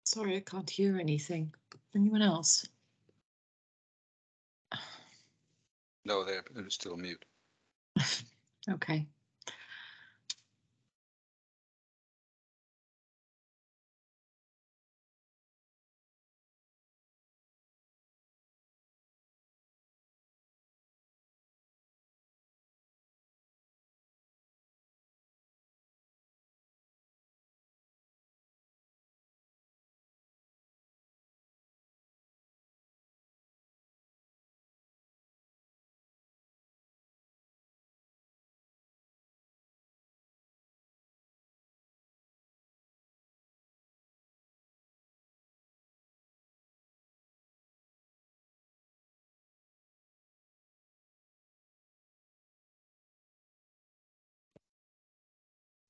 Sorry, I can't hear anything. Anyone else? No, they're still mute. Okay.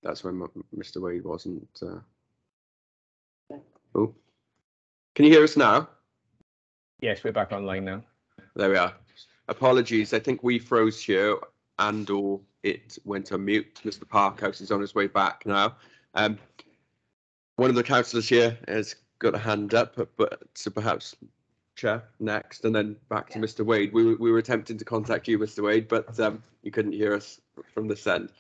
That's when Mr. Wade wasn't. Oh, can you hear us now? Yes, we're back online now. There we are. Apologies. I think we froze here and/or it went on mute. Mr. Parkhouse is on his way back now. One of the councillors here has got a hand up, but so perhaps Chair next, and then back to Mr. Wade. We were attempting to contact you, Mr. Wade, but you couldn't hear us from this end.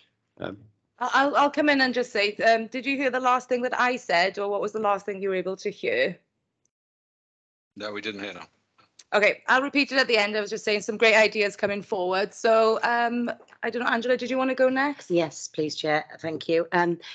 I'll come in and just say, did you hear the last thing that I said, or what was the last thing you were able to hear? No, we didn't hear that. Okay, I'll repeat it at the end. I was just saying some great ideas coming forward. So I don't know, Angela, did you want to go next? Yes, please, Chair. Thank you.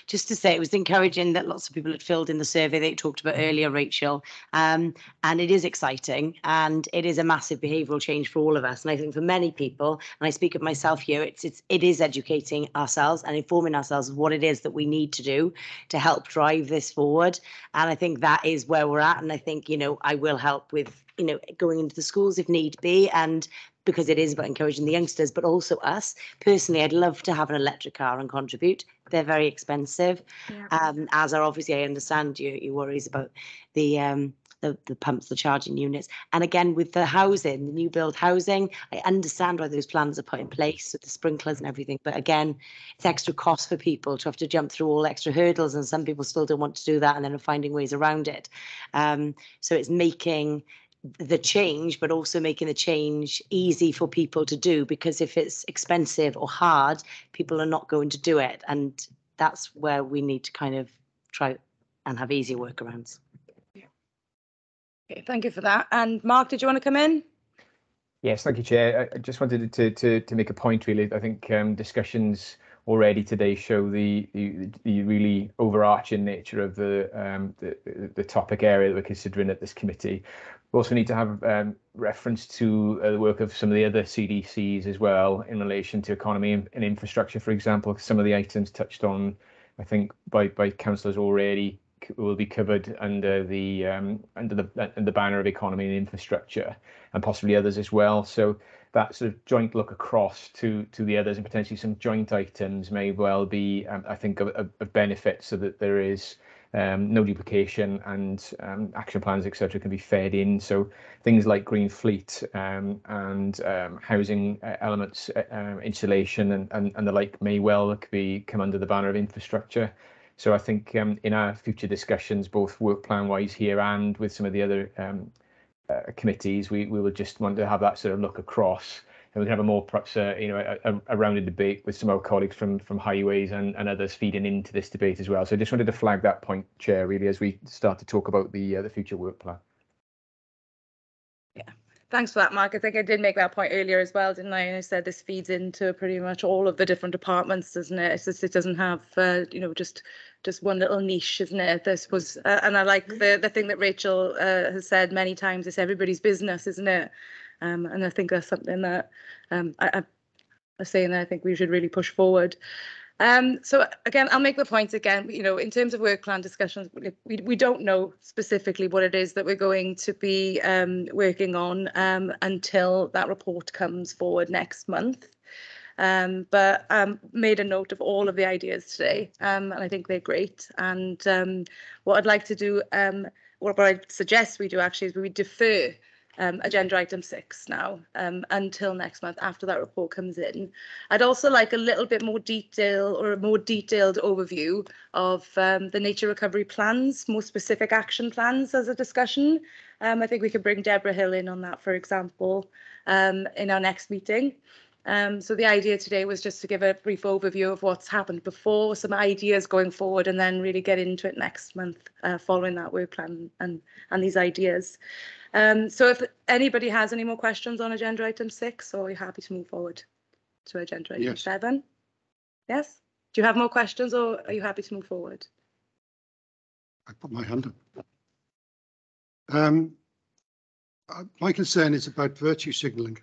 Just to say, it was encouraging that lots of people had filled in the survey that you talked about earlier, Rachel. And it is exciting, and it is a massive behavioural change for all of us. And I think for many people, and I speak of myself here, it is educating ourselves and informing ourselves of what it is that we need to do to help drive this forward. And I think that is where we're at. And I think, you know, I will help with, you know, going into the schools if need be, and because it is about encouraging the youngsters, but also us. Personally, I'd love to have an electric car and contribute. They're very expensive, as are obviously, I understand your worries about the pumps, the charging units. And again, with the housing, the new build housing, I understand why those plans are put in place with the sprinklers and everything. But again, it's extra cost for people to have to jump through all extra hurdles, and some people still don't want to do that and then are finding ways around it. So it's making the change, but also making the change easy for people to do, because if it's expensive or hard, people are not going to do it. And that's where we need to kind of try and have easier workarounds. Okay, thank you for that. And Mark, did you want to come in? Yes, thank you, Chair. I just wanted to make a point, really. I think discussions already today show the really overarching nature of the topic area that we're considering at this committee. We also need to have reference to the work of some of the other CDCs as well in relation to economy and infrastructure, for example. Some of the items touched on, I think, by councillors already will be covered under the banner of economy and infrastructure, and possibly others as well. So that sort of joint look across to the others, and potentially some joint items may well be, I think, of benefit, so that there is no duplication, and action plans, etc., can be fed in. So things like green fleet and housing elements, insulation and the like may well come under the banner of infrastructure. So I think in our future discussions, both work plan wise here and with some of the other committees, we will just want to have that sort of look across, and we can have a more perhaps a rounded debate with some of our colleagues from highways and others feeding into this debate as well. So I just wanted to flag that point, Chair, really, as we start to talk about the future work plan. Yeah, thanks for that, Mark. I think I did make that point earlier as well, didn't I? And I said this feeds into pretty much all of the different departments, doesn't it? It's just, it doesn't have just one little niche, isn't it? This was, and I like the thing that Rachel has said many times. It's everybody's business, isn't it? And I think that's something that I'm saying that I think we should really push forward. So again, I'll make the point again, in terms of work plan discussions, we don't know specifically what it is that we're going to be working on until that report comes forward next month. But made a note of all of the ideas today, and I think they're great. And what I'd like to do, what I suggest we do actually, is we defer agenda item 6 now until next month after that report comes in. I'd also like a little bit more detail, or a more detailed overview of the nature recovery plans, more specific action plans as a discussion. I think we could bring Deborah Hill in on that, for example, in our next meeting. So the idea today was just to give a brief overview of what's happened before, some ideas going forward, and then really get into it next month following that work plan and these ideas. So if anybody has any more questions on agenda item 6, or are you happy to move forward to agenda item 7? Yes? Do you have more questions, or are you happy to move forward? I put my hand up. My concern is about virtue signalling.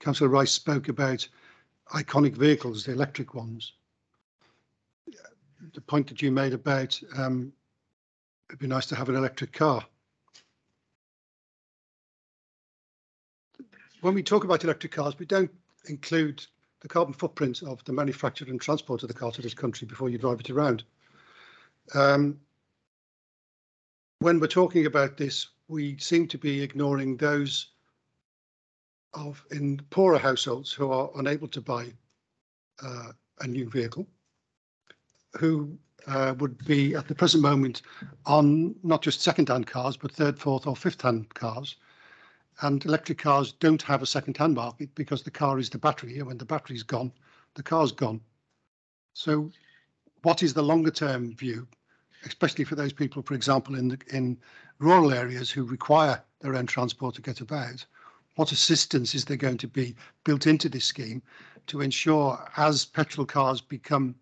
Councillor Rice spoke about iconic vehicles, the electric ones. The point that you made about it'd be nice to have an electric car. When we talk about electric cars, we don't include the carbon footprint of the manufacture and transport of the car to this country before you drive it around. When we're talking about this, we seem to be ignoring those in poorer households who are unable to buy a new vehicle, who would be at the present moment on not just second-hand cars, but third, fourth or fifth-hand cars. And electric cars don't have a second-hand market because the car is the battery, and when the battery's gone, the car's gone. So what is the longer-term view, especially for those people, for example, in rural areas who require their own transport to get about? What assistance is there going to be built into this scheme to ensure, as petrol cars become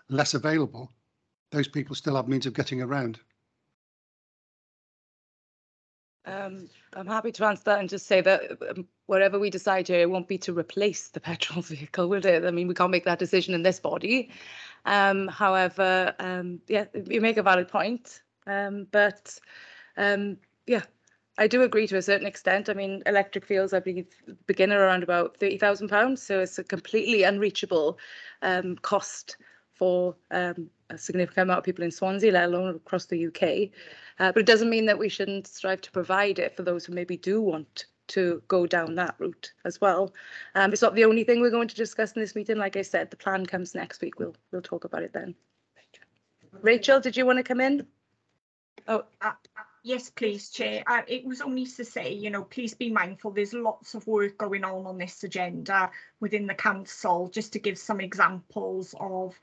less available, those people still have means of getting around? I'm happy to answer that and just say that whatever we decide here, it won't be to replace the petrol vehicle, will it? I mean, we can't make that decision in this body. However, yeah, you make a valid point. But yeah, I do agree to a certain extent. I mean, electric vehicles, I believe, begin at around about £30,000, so it's a completely unreachable cost for a significant amount of people in Swansea, let alone across the UK. But it doesn't mean that we shouldn't strive to provide it for those who maybe do want to go down that route as well. It's not the only thing we're going to discuss in this meeting. Like I said, the plan comes next week. We'll talk about it then. Rachel, did you want to come in? Oh, yes, please, Chair. It was only to say, please be mindful. There's lots of work going on this agenda within the council. Just to give some examples of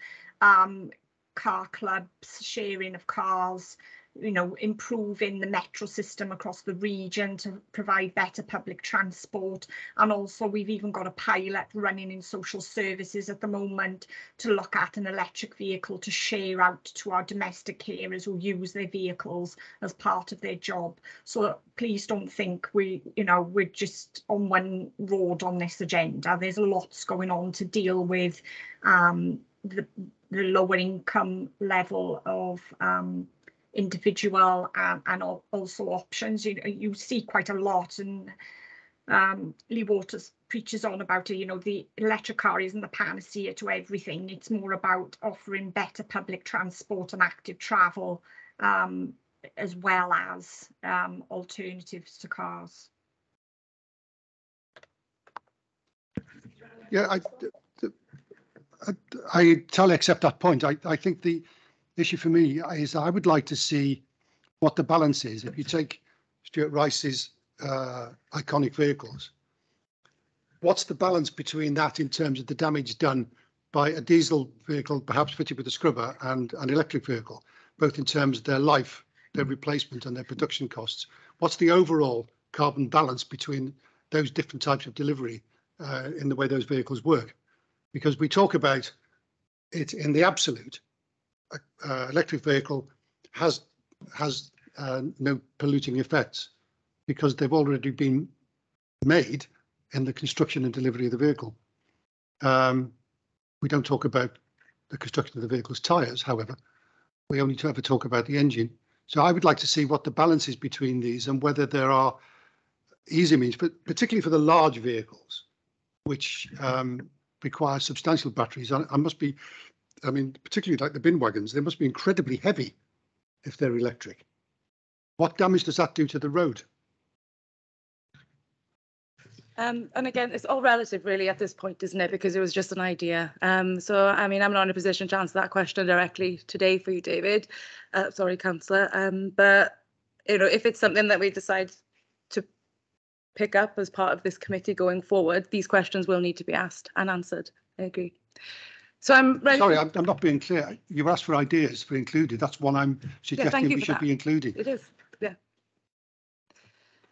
car clubs, sharing of cars, you know, improving the metro system across the region to provide better public transport. And also we've even got a pilot running in social services at the moment to look at an electric vehicle to share out to our domestic carers who use their vehicles as part of their job. So please don't think we're just on one road on this agenda. There's lots going on to deal with the lower income level of individual and also options. You see quite a lot, and Lee Waters preaches on about it. You know, the electric car isn't the panacea to everything. It's more about offering better public transport and active travel, as well as alternatives to cars. Yeah, I totally accept that point. I think the issue for me is I would like to see what the balance is. If you take Stuart Rice's iconic vehicles, what's the balance between that in terms of the damage done by a diesel vehicle, perhaps fitted with a scrubber, and an electric vehicle, both in terms of their life, their replacement and their production costs? What's the overall carbon balance between those different types of delivery in the way those vehicles work? Because we talk about it in the absolute, electric vehicle has no polluting effects because they've already been made in the construction and delivery of the vehicle. We don't talk about the construction of the vehicle's tyres, however. We only ever talk about the engine. So I would like to see what the balance is between these and whether there are easy means, but particularly for the large vehicles, which require substantial batteries. I mean, particularly like the bin wagons, they must be incredibly heavy if they're electric. What damage does that do to the road? And again, it's all relative really at this point, isn't it? Because it was just an idea. So, I mean, I'm not in a position to answer that question directly today for you, David. Sorry, Councillor. But, you know, if it's something that we decide to pick up as part of this committee going forward, these questions will need to be asked and answered. I agree. So I'm ready. Sorry, I'm not being clear. You've asked for ideas for included. That's one I'm suggesting we should be including. It is, yeah.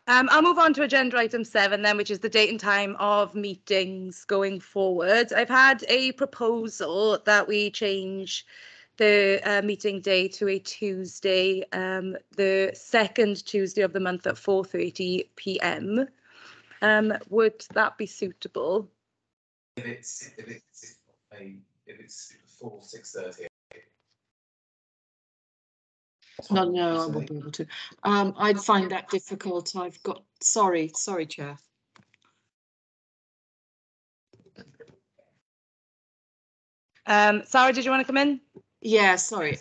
I'll move on to agenda item 7 then, which is the date and time of meetings going forward. I've had a proposal that we change the meeting day to a Tuesday, the second Tuesday of the month at 4:30 p.m. Would that be suitable? If it's before 6:30. No, I won't be able to. I'd find that difficult. I've got, sorry, Chair. Sarah, did you want to come in? Yeah, sorry.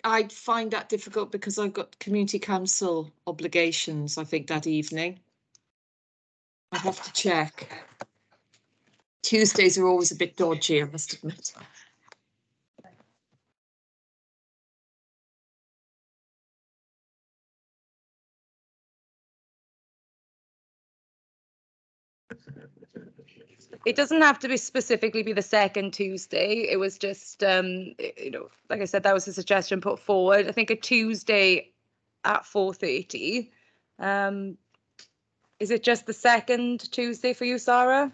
I'd find that difficult because I've got community council obligations, I think, that evening. I have to check. Tuesdays are always a bit dodgy, I must admit. It doesn't have to be specifically be the second Tuesday. It was just, you know, like I said, that was a suggestion put forward. I think a Tuesday at 4:30. Is it just the second Tuesday for you, Sarah?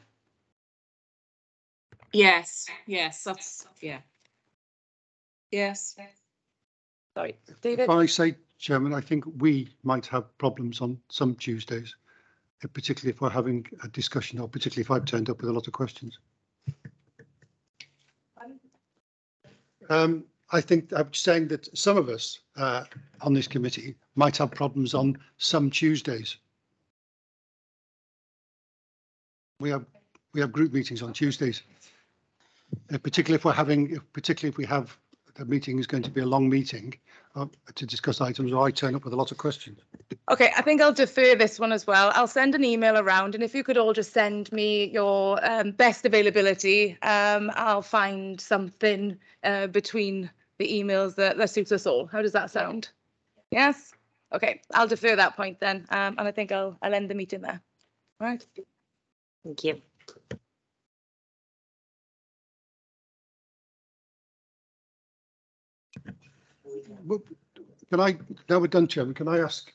Yes, that's, yeah. Yes. Sorry, David. If I say, Chairman, I think we might have problems on some Tuesdays, particularly if we're having a discussion or particularly if I've turned up with a lot of questions. I think I'm saying that some of us on this committee might have problems on some Tuesdays. We have group meetings on Tuesdays, particularly if we have the meeting is going to be a long meeting to discuss items, or I turn up with a lot of questions. Okay, I think I'll defer this one as well. I'll send an email around, and if you could all just send me your best availability, I'll find something between the emails that suits us all. How does that sound? Yes? Okay, I'll defer that point then, and I think I'll end the meeting there. All right. Thank you. Can I, now we're done, Chairman, can I ask